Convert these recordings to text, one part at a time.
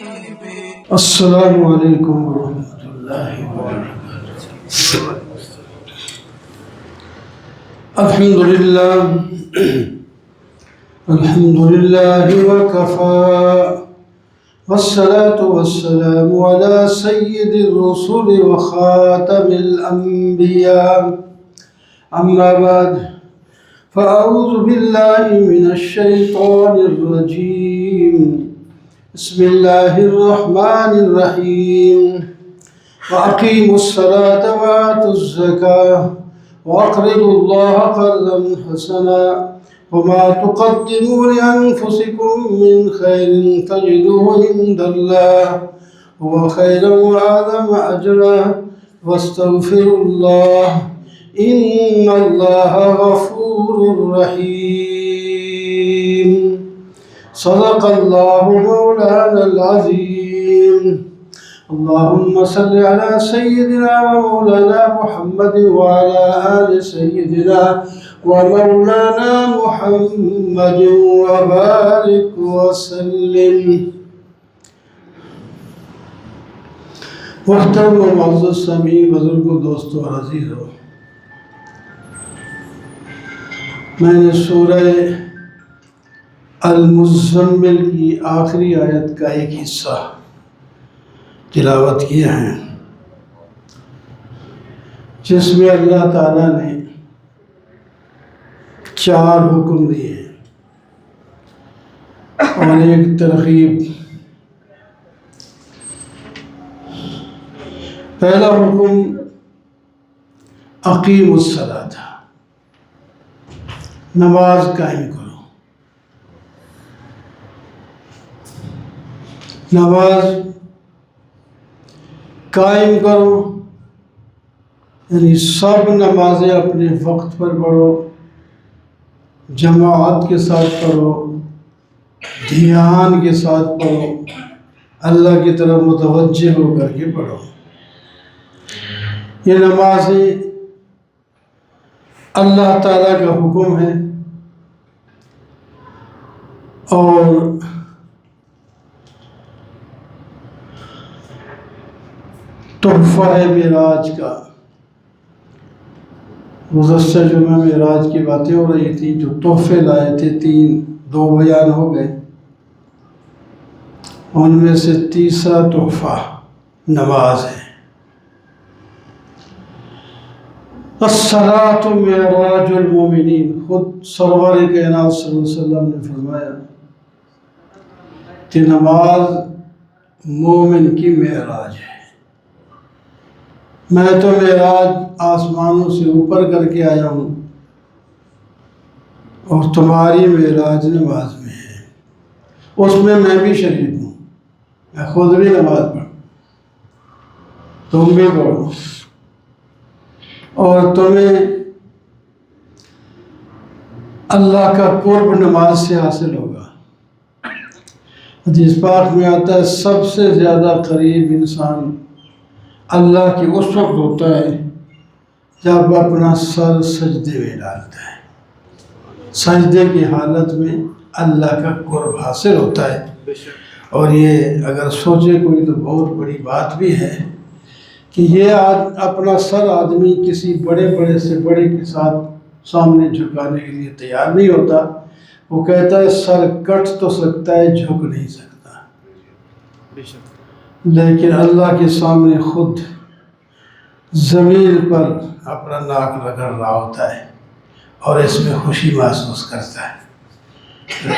السلام علیکم ورحمۃ اللہ وبرکاتہ۔ الحمد للہ وکفى والصلاة والسلام على سید الرسل وخاتم الانبیاء اما بعد فاعوذ باللہ من الشیطان الرجیم بسم اللہ الرحمن الرحیم وَأَقِيمُوا الصَّلَاةَ وَآتُوا الزَّكَاةَ وَأَقْرِضُوا اللَّهَ قَرْضًا حَسَنًا وَمَا تُقَدِّمُوا لِأَنفُسِكُم مِّنْ خَيْرٍ تَجِدُوهُ عِندَ اللَّهِ هُوَ خَيْرًا وَأَعْظَمَ أَجْرًا وَاسْتَغْفِرُوا اللَّهَ إِنَّ اللَّهَ غَفُورٌ رَّحِيمٌ۔ صدق اللہ مولانا العظیم۔ اللہم صل علی سیدنا و مولانا محمد وعلی آل سیدنا و مولانا محمد وبارک وسلم۔ محترم و معزز سامعین، بزرگوں، دوستوں اور عزیزوں، میں نے سورہ المزمل کی آخری آیت کا ایک حصہ تلاوت کیا ہے، جس میں اللہ تعالیٰ نے 4 حکم دیے اور ایک ترغیب۔ پہلا حکم اقیموا الصلاۃ، نماز قائم کرو۔ نماز قائم کرو یعنی سب نمازیں اپنے وقت پر پڑھو، جماعت کے ساتھ پڑھو، دھیان کے ساتھ پڑھو، اللہ کی طرف متوجہ ہو کر کے پڑھو۔ یہ نمازیں اللہ تعالیٰ کا حکم ہے اور تحفہ ہے معراج کا۔ گزشتہ جمعہ معراج کی باتیں ہو رہی تھی، جو تحفے لائے تھے 2 بیان ہو گئے، ان میں سے تیسرا تحفہ نماز ہے۔ الصلاۃ معراج المومنین، خود سرور کائنات صلی اللہ علیہ وسلم نے فرمایا کہ نماز مومن کی معراج ہے۔ میں تو معراج آسمانوں سے اوپر کر کے آیا ہوں اور تمہاری معراج نماز میں ہے، اس میں بھی شریک ہوں، میں خود بھی نماز پڑھوں، تم بھی پڑھو، اور تمہیں اللہ کا قرب نماز سے حاصل ہوگا۔ حدیث پاک میں آتا ہے سب سے زیادہ قریب انسان اللہ کی اس وقت ہوتا ہے جب اپنا سر سجدے میں ڈالتا ہے، سجدے کی حالت میں اللہ کا قرب حاصل ہوتا ہے۔ اور یہ اگر سوچے کوئی تو بہت بڑی بات بھی ہے کہ یہ اپنا سر آدمی کسی بڑے سے بڑے کے ساتھ سامنے جھکانے کے لیے تیار نہیں ہوتا، وہ کہتا ہے سر کٹ تو سکتا ہے، جھک نہیں سکتا، لیکن اللہ کے سامنے خود زمین پر اپنا ناک رگڑ رہا ہوتا ہے اور اس میں خوشی محسوس کرتا ہے۔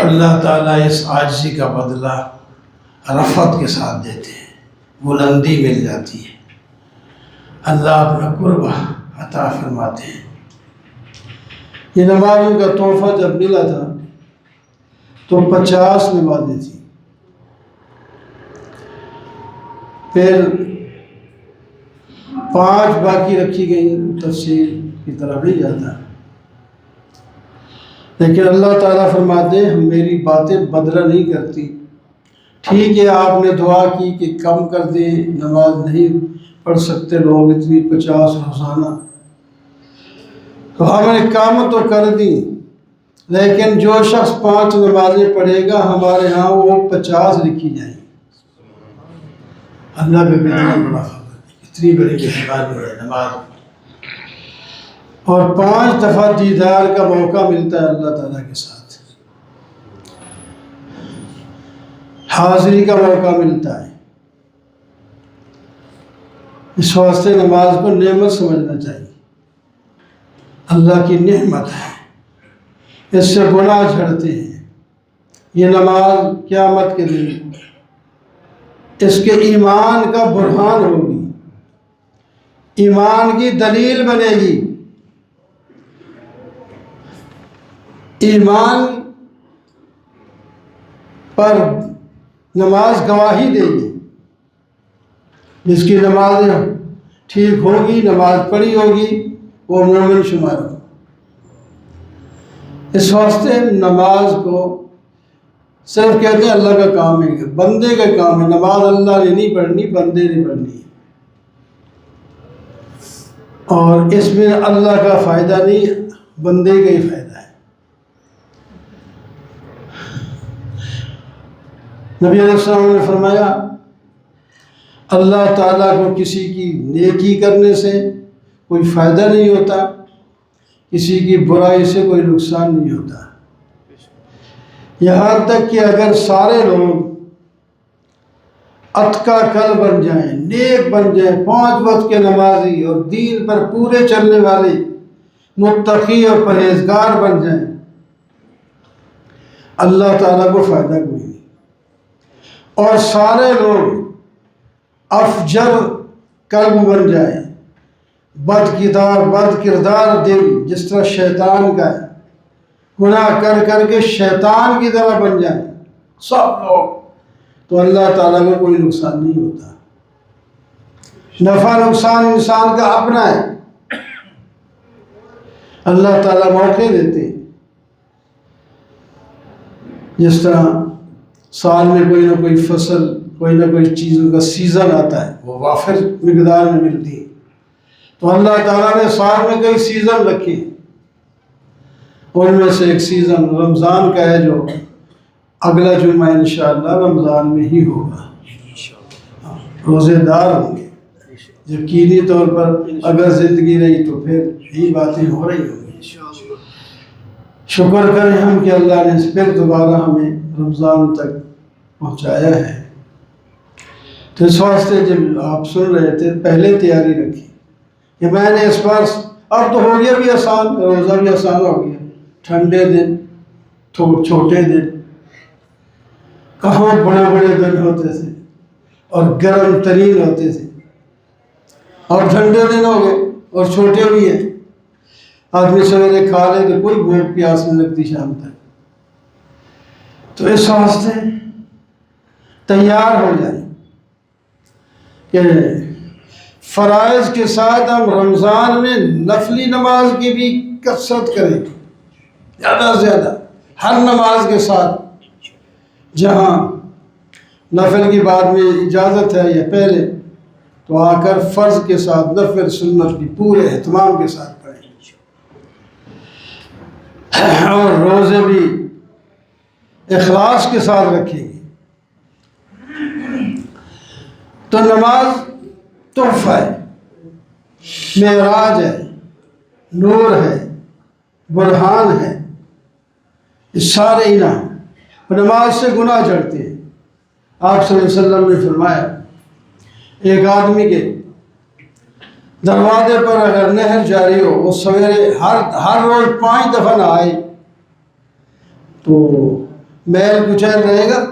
اللہ تعالیٰ اس عاجزی کا بدلہ رفعت کے ساتھ دیتے ہیں، بلندی مل جاتی ہے، اللہ اپنا قرب عطا فرماتے ہیں۔ یہ نمازوں کا تحفہ جب ملا تھا تو 50 نمازیں تھیں، پھر 5 باقی رکھی گئیں، تفصیل کی طرف نہیں جاتا، لیکن اللہ تعالیٰ فرماتے ہیں میری باتیں بدلہ نہیں کرتی۔ ٹھیک ہے آپ نے دعا کی کہ کم کر دیں، نماز نہیں پڑھ سکتے لوگ اتنی 50 روزانہ، تو ہم نے کام تو کر دی، لیکن جو شخص 5 نمازیں پڑھے گا ہمارے ہاں وہ 50 لکھی جائیں۔ اللہ پہ کتنا بڑا فضل ہے، اتنی بڑی مہربانی ہے نماز۔ اور 5 دفعہ دیدار کا موقع ملتا ہے اللہ تعالیٰ کے ساتھ، حاضری کا موقع ملتا ہے۔ اس واسطے نماز کو نعمت سمجھنا چاہیے، اللہ کی نعمت ہے، اس سے گناہ جھڑتے ہیں۔ یہ نماز قیامت کے دن اس کے ایمان کا برہان ہوگی، ایمان کی دلیل بنے گی، ایمان پر نماز گواہی دے گی۔ جس کی نماز ٹھیک ہوگی، نماز پڑھی ہوگی، وہ مومن شمار ہوگا۔ اس واسطے نماز کو صرف کہتے ہیں اللہ کا کام ہے، بندے کا کام ہے۔ نماز اللہ نے نہیں پڑھنی، بندے نے پڑھنی ہے، اور اس میں اللہ کا فائدہ نہیں، بندے کا ہی فائدہ ہے۔ نبی علیہ السلام نے فرمایا اللہ تعالیٰ کو کسی کی نیکی کرنے سے کوئی فائدہ نہیں ہوتا، کسی کی برائی سے کوئی نقصان نہیں ہوتا، یہاں تک کہ اگر سارے لوگ اتقا کل بن جائیں، نیک بن جائیں، 5 وقت کے نمازی اور دین پر پورے چلنے والے متقی اور پرہیزگار بن جائیں، اللہ تعالیٰ کو فائدہ کوئی نہیں۔ اور سارے لوگ افجر قلب بن جائیں، بد کردار دل، جس طرح شیطان کا ہے، گناہ کر کر کے شیطان کی طرح بن جائیں سب لوگ، تو اللہ تعالیٰ کو کوئی نقصان نہیں ہوتا۔ نفع نقصان انسان کا اپنا ہے، اللہ تعالیٰ موقع دیتے ہیں۔ جس طرح سال میں کوئی نہ کوئی فصل، کوئی نہ کوئی چیزوں کا سیزن آتا ہے، وہ وافر مقدار میں ملتی ہے، تو اللہ تعالیٰ نے سال میں کئی سیزن رکھے، ان میں سے ایک سیزن رمضان کا ہے، جو اگلا جمعہ انشاءاللہ رمضان میں ہی ہوگا، روزے دار ہوں گے۔ یقینی طور پر اگر زندگی رہی تو پھر یہی باتیں ہو رہی ہوں گی۔ شکر کریں ہم کہ اللہ نے پھر دوبارہ ہمیں رمضان تک پہنچایا ہے۔ تو اس واسطے جب آپ سن رہے تھے پہلے تیاری رکھی کہ میں نے اس بار، اب تو ہو گیا بھی آسان، روزہ بھی آسان ہو گیا، ٹھنڈے دن، چھوٹے دن، کہاں بڑے بڑے دن ہوتے تھے اور گرم ترین ہوتے تھے، اور ٹھنڈے دن ہو گئے اور چھوٹے بھی ہیں۔ آدمی سویرے کھا لے تو کوئی بھوک پیاس نہیں لگتی شام تک۔ تو اس واسطے تیار ہو جائیں کہ فرائض کے ساتھ ہم رمضان میں نفلی نماز کی بھی کثرت کریں، زیادہ سے زیادہ ہر نماز کے ساتھ، جہاں نفل کی بعد میں اجازت ہے یا پہلے، تو آ کر فرض کے ساتھ نفل سنت بھی پورے اہتمام کے ساتھ پڑھیں، اور روزے بھی اخلاص کے ساتھ رکھیں گے۔ تو نماز تحفہ ہے، معراج ہے، نور ہے، برہان ہے، یہ سارے انعام۔ نماز سے گناہ جھڑتے ہیں۔ آپ صلی اللہ علیہ وسلم نے فرمایا ایک آدمی کے دروازے پر اگر نہر جاری ہو، وہ سویرے ہر روز 5 دفعہ نہائے، تو میل کچیل رہے گا؟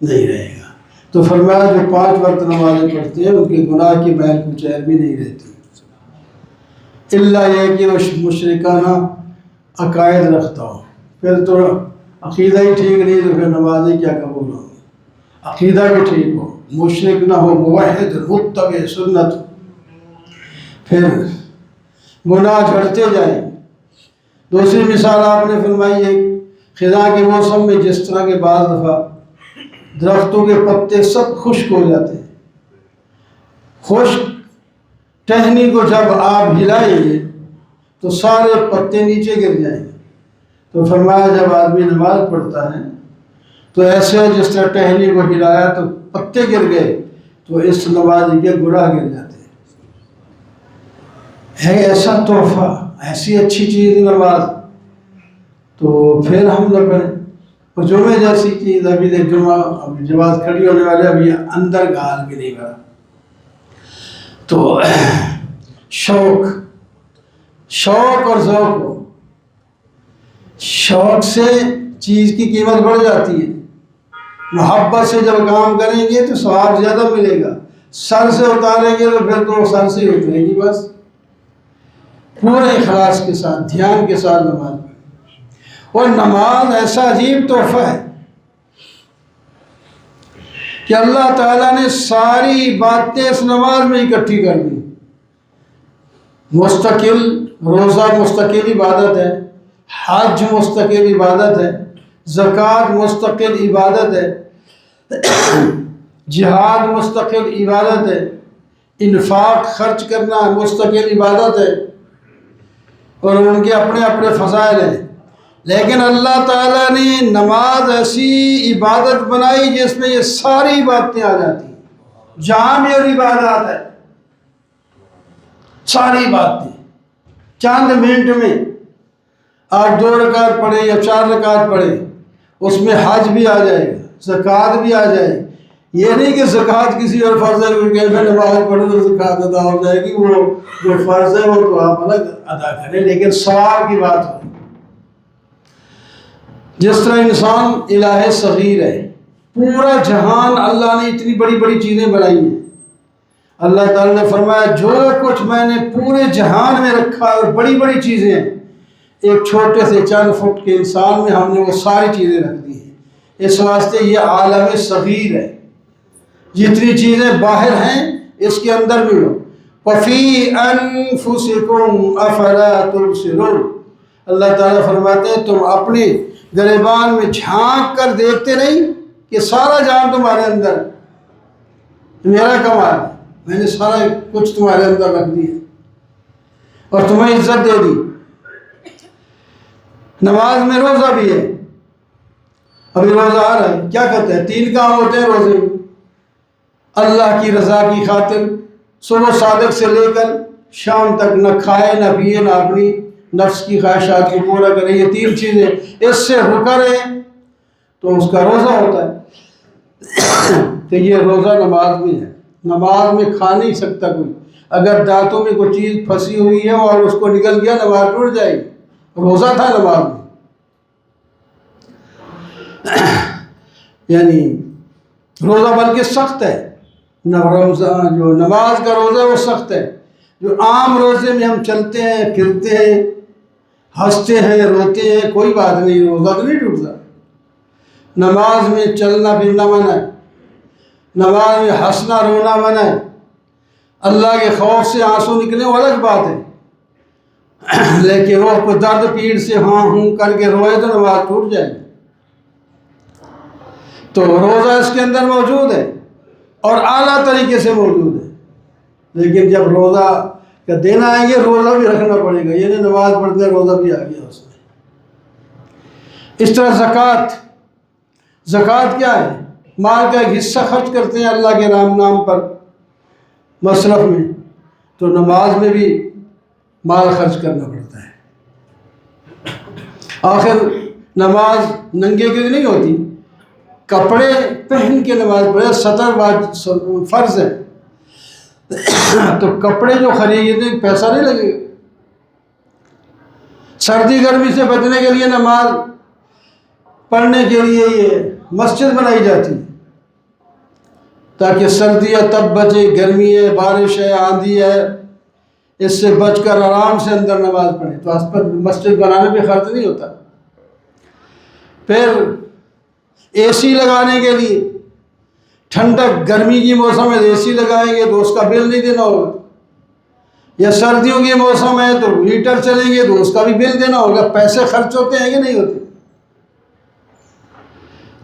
نہیں رہے گا۔ تو فرمایا جو 5 وقت نمازیں پڑھتے ہیں ان کے گناہ کی میل کچیل بھی نہیں رہتی، اللہ یہ کہ وہ مشرکانہ عقائد رکھتا ہو، پھر تو عقیدہ ہی ٹھیک نہیں تو پھر نمازیں کیا قبول ہوگی۔ عقیدہ بھی ٹھیک ہو، مشرک نہ ہو، موحد متبع سنت، پھر گناہ جھڑتے جائیں۔ دوسری مثال آپ نے فرمائی ہے خزاں کے موسم میں جس طرح کے بعض دفعہ درختوں کے پتے سب خشک ہو جاتے ہیں، خشک ٹہنی کو جب آپ ہلائیں گے تو سارے پتے نیچے گر جائیں گے۔ تو فرمایا جب آدمی نماز پڑھتا ہے تو ایسے جس طرح ٹہنی کو ہلایا تو پتے گر گئے، تو اس نمازی کے گناہ گر جاتے ہیں۔ ہے ایسا تحفہ، ایسی اچھی چیز نماز، تو پھر ہم نہ پڑھیں۔ اور جمعے جیسی چیز، ابھی دیکھ جمعہ ابھی جماعت کھڑی ہونے والے، ابھی اندر گال بھی نہیں بھرا۔ تو شوق اور ذوق ہو، شوق سے چیز کی قیمت بڑھ جاتی ہے، محبت سے جب کام کریں گے تو ثواب زیادہ ملے گا، سر سے اتاریں گے تو پھر تو سر سے ہی اترے گی بس۔ پورے اخلاص کے ساتھ، دھیان کے ساتھ نماز پڑھیں۔ اور نماز ایسا عجیب تحفہ ہے کہ اللہ تعالیٰ نے ساری باتیں اس نماز میں اکٹھی کر دی۔ مستقل روزہ مستقل عبادت ہے، حج مستقل عبادت ہے، زکوٰۃ مستقل عبادت ہے، جہاد مستقل عبادت ہے، انفاق خرچ کرنا مستقل عبادت ہے، اور ان کے اپنے اپنے فضائل ہیں۔ لیکن اللہ تعالیٰ نے نماز ایسی عبادت بنائی جس میں یہ ساری باتیں آ جاتی ہیں، جامع عبادات ہے، ساری باتیں چند منٹ میں۔ آپ 2 رکعت پڑھیں یا 4 رکعت پڑھیں، اس میں حج بھی آ جائے گا، زکوٰۃ بھی آ جائے گی۔ یہ نہیں کہ زکوٰۃ کسی اور فرض ہے کہ میں نماز پڑھوں تو زکوٰۃ ادا ہو جائے گی، وہ جو فرض ہے وہ تو آپ الگ ادا کریں، لیکن ثواب کی بات ہو۔ جس طرح انسان الہ صغیر ہے، پورا جہان اللہ نے اتنی بڑی بڑی چیزیں بنائی ہیں۔ اللہ تعالیٰ نے فرمایا جو کچھ میں نے پورے جہان میں رکھا ہے اور بڑی بڑی چیزیں ہیں، ایک چھوٹے سے چند فٹ کے انسان میں ہم نے وہ ساری چیزیں رکھ دی ہیں۔ اس واسطے یہ عالم صغیر ہے، جتنی چیزیں باہر ہیں اس کے اندر بھی ہو۔ وَفِي أَنفُسِكُمْ أَفَلَا تُبْصِرُونَ، اللہ تعالیٰ فرماتے ہیں تم اپنے گریبان میں جھانک کر دیکھتے نہیں کہ سارا جہان تمہارے اندر، میرا کمال ہے، میں نے سارا کچھ تمہارے اندر رکھ دیا اور تمہیں عزت دے دی۔ نماز میں روزہ بھی ہے، ابھی روزہ آ رہا ہے، کیا کہتے ہیں 3 کام ہوتے ہیں روزے میں۔ اللہ کی رضا کی خاطر صبح صادق سے لے کر شام تک نہ کھائے نہ پیے نہ اپنی نفس کی خواہشات کو پورا کرے، یہ 3 چیزیں اس سے رکا رہے تو اس کا روزہ ہوتا ہے۔ تو یہ روزہ نماز میں ہے، نماز میں کھا نہیں سکتا کوئی، اگر دانتوں میں کوئی چیز پھنسی ہوئی ہے اور اس کو نکل گیا نماز ٹوٹ جائے گی، روزہ تھا نماز میں۔ یعنی روزہ بلکہ سخت ہے، رمضان جو نماز کا روزہ وہ سخت ہے۔ جو عام روزے میں ہم چلتے ہیں پھرتے ہیں ہنستے ہیں روتے ہیں کوئی بات نہیں، روزہ تو نہیں ٹوٹتا۔ نماز میں چلنا پھرنا منع ہے، نماز میں ہنسنا رونا منع ہے، اللہ کے خوف سے آنسو نکلے وہ الگ بات ہے، لیکن وہ کو درد پیڑ سے ہاں ہوں کر کے روئے تو نماز ٹوٹ جائے گی۔ تو روزہ اس کے اندر موجود ہے اور اعلیٰ طریقے سے موجود ہے، لیکن جب روزہ کا دن آئیں گے روزہ بھی رکھنا پڑے گا، یعنی نماز پڑھتے ہیں روزہ بھی آ گیا اس میں۔ اس طرح زکوٰۃ کیا ہے؟ مال کا ایک حصہ خرچ کرتے ہیں اللہ کے نام پر مصرف میں، تو نماز میں بھی مال خرچ کرنا پڑتا ہے۔ آخر نماز ننگے کی نہیں ہوتی، کپڑے پہن کے نماز پڑھے، سطر فرض ہے، تو کپڑے جو خریدنے پیسہ نہیں لگے گا۔ سردی گرمی سے بچنے کے لیے نماز پڑھنے کے لیے یہ مسجد بنائی جاتی ہے تاکہ سردی ہے تب بچے، گرمی ہے بارش ہے آندھی ہے اس سے بچ کر آرام سے اندر نماز پڑھے، تو اس پر مسجد بنانے پہ خرچ نہیں ہوتا۔ پھر اے سی لگانے کے لیے ٹھنڈک گرمی کی موسم میں اے سی لگائیں گے تو اس کا بل نہیں دینا ہوگا، یا سردیوں کے موسم ہے تو ہیٹر چلیں گے تو اس کا بھی بل دینا ہوگا۔ پیسے خرچ ہوتے ہیں کہ نہیں ہوتے؟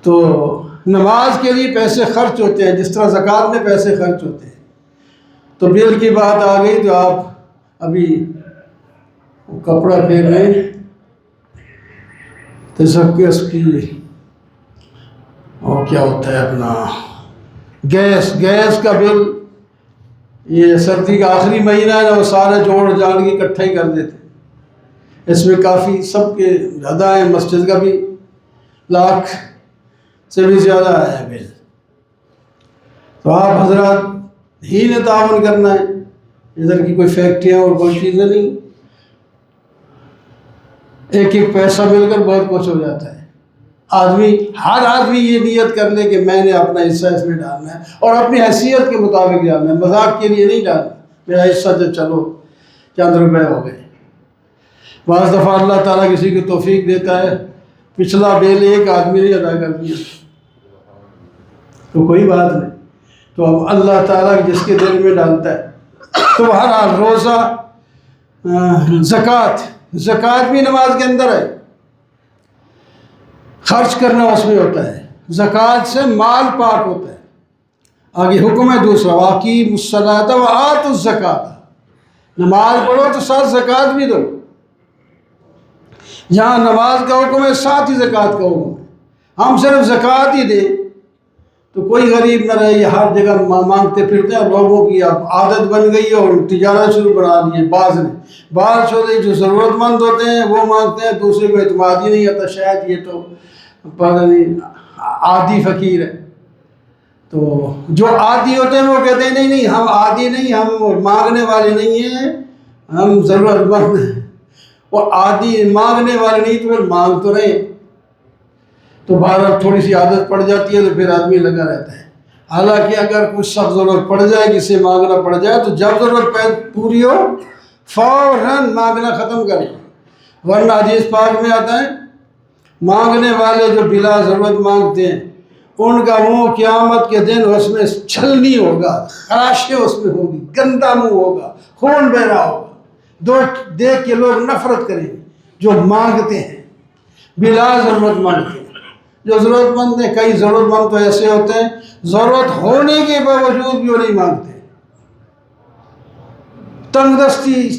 تو نماز کے لیے پیسے خرچ ہوتے ہیں جس طرح زکوٰۃ میں پیسے خرچ ہوتے ہیں۔ تو بل کی بات آ گئی تو آپ ابھی کپڑا پھیر رہے ہیں تو سب کے اس کی اور کیا ہوتا ہے اپنا گیس کا بل، یہ سردی کا آخری مہینہ ہے نا، وہ سارے جوڑ جاڑ کے اکٹھا ہی کر دیتے، اس میں کافی سب کے زیادہ ہیں، مسجد کا بھی لاکھ سے بھی زیادہ ہے بل۔ تو آپ حضرات ہی نے تعاون کرنا ہے، ادھر کی کوئی فیکٹریاں اور کوئی چیزیں نہیں، ایک ایک پیسہ مل کر بہت کچھ ہو جاتا ہے۔ ہر آدمی یہ نیت کر لے کہ میں نے اپنا حصہ اس میں ڈالنا ہے، اور اپنی حیثیت کے مطابق ڈالنا ہے، مذاق کے لیے نہیں ڈالنا میرا حصہ جو چلو چند روپے ہو گئے۔ بعض دفعہ اللہ تعالیٰ کسی کو توفیق دیتا ہے، پچھلا بل ایک آدمی نے ادا کر دیا تو کوئی بات نہیں، تو اب اللہ تعالیٰ جس کے دل میں ڈالتا ہے۔ تو بہرحال روزہ، زکوٰۃ بھی نماز کے اندر ہے، خرچ کرنا اس میں ہوتا ہے، زکوٰۃ سے مال پاک ہوتا ہے۔ آگے حکم ہے دوسرا، وَأَقِیمُوا الصَّلَاةَ وَآتُوا الزَّکَاةَ، نماز پڑھو تو ساتھ زکوٰۃ بھی دو۔ جہاں نماز کا حکم ہے ساتھ ہی زکوٰۃ کا حکم ہے۔ ہم صرف زکوٰۃ ہی دیں تو کوئی غریب نہ رہے، یہ ہر جگہ مانگتے پھرتے ہیں، لوگوں کی اب عادت بن گئی ہے اور تجارت شروع بنا لی ہے۔ بعض چھوٹے جو ضرورت مند ہوتے ہیں وہ مانگتے ہیں، دوسرے کو اعتماد ہی نہیں آتا، شاید یہ تو پتہ نہیں عادی فقیر ہے۔ تو جو عادی ہوتے ہیں وہ کہتے ہیں نہیں ہم عادی نہیں، ہم مانگنے والے نہیں ہیں، ہم ضرورت مند ہیں۔ اور عادی مانگنے والے نہیں تو پھر مانگ تو رہے، تو بہرحال تھوڑی سی عادت پڑ جاتی ہے تو پھر آدمی لگا رہتا ہے۔ حالانکہ اگر کچھ سخت ضرورت پڑ جائے، کسی سے مانگنا پڑ جائے، تو جب ضرورت پوری ہو فوراً مانگنا ختم کر دو، ورنہ حدیث پاک میں آتا ہے مانگنے والے جو بلا ضرورت مانگتے ہیں ان کا منہ قیامت کے دن اس میں چھلنی ہوگا، خراشیں اس میں ہوگی، گندا منہ ہوگا، خون بہ رہا ہوگا، دیکھ کے لوگ نفرت کریں گے۔ جو مانگتے ہیں بلا ضرورت مانگتے ہیں، جو ضرورت مند ہیں، کئی ضرورت مند تو ایسے ہوتے ہیں ضرورت ہونے کے باوجود بھی وہ نہیں مانگتے، تنگ دستی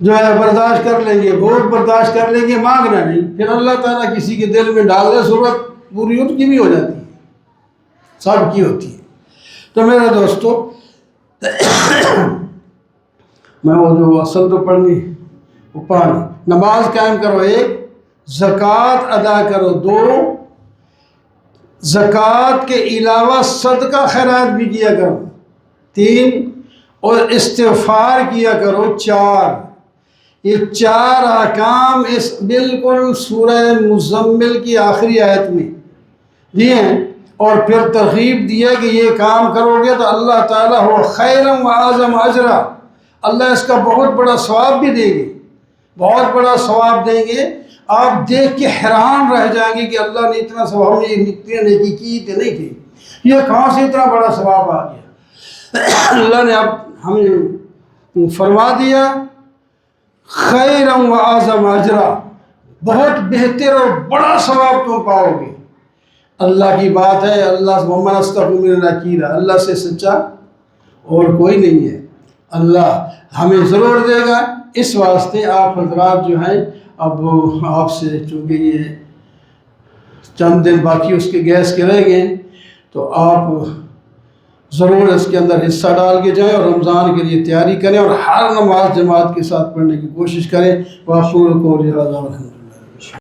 جو ہے برداشت کر لیں گے، بھوک برداشت کر لیں گے، مانگنا نہیں۔ پھر اللہ تعالیٰ کسی کے دل میں ڈال دے، ضرورت پوری ان کی بھی ہو جاتی ہے، سب کی ہوتی ہے۔ تو میرے دوستو، میں وہ جو اصل تو پڑھنی وہ پڑھنی، نماز قائم کرو 1، زکوٰۃ ادا کرو 2، زکوٰۃ کے علاوہ صدقہ خیرات بھی کیا کرو 3، اور استغفار کیا کرو 4۔ یہ 4 احکام اس بالکل سورہ مزمل کی آخری آیت میں دیے ہیں، اور پھر ترغیب دی ہے کہ یہ کام کرو گے تو اللہ تعالیٰ ہو خیرم و اعظم اجرا، اللہ اس کا بہت بڑا ثواب بھی دیں گے، بہت بڑا ثواب دیں گے۔ آپ دیکھ کے حیران رہ جائیں گے کہ اللہ نے اتنا ثواب، ہم نے اتنی نیکی کی تھی نہیں تھی، یہ کہاں سے اتنا بڑا ثواب آ گیا۔ اللہ نے اب ہمیں فرما دیا خیرم و اعظم اجرا، بہت بہتر اور بڑا ثواب تم پاؤ گے۔ اللہ کی بات ہے، اللہ ومن اصدق من اللہ قیلا، اللہ سے سچا اور کوئی نہیں ہے، اللہ ہمیں ضرور دے گا۔ اس واسطے آپ حضرات جو ہیں، اب آپ سے چونکہ یہ چند دن باقی اس کے گیس کے رہ گئے، تو آپ ضرور اس کے اندر حصہ ڈال کے جائیں اور رمضان کے لیے تیاری کریں، اور ہر نماز جماعت کے ساتھ پڑھنے کی کوشش کریں۔ وَأَقُولُ قَوْلِي هَٰذَا وَالْحَمْدُ لِلَّهِ۔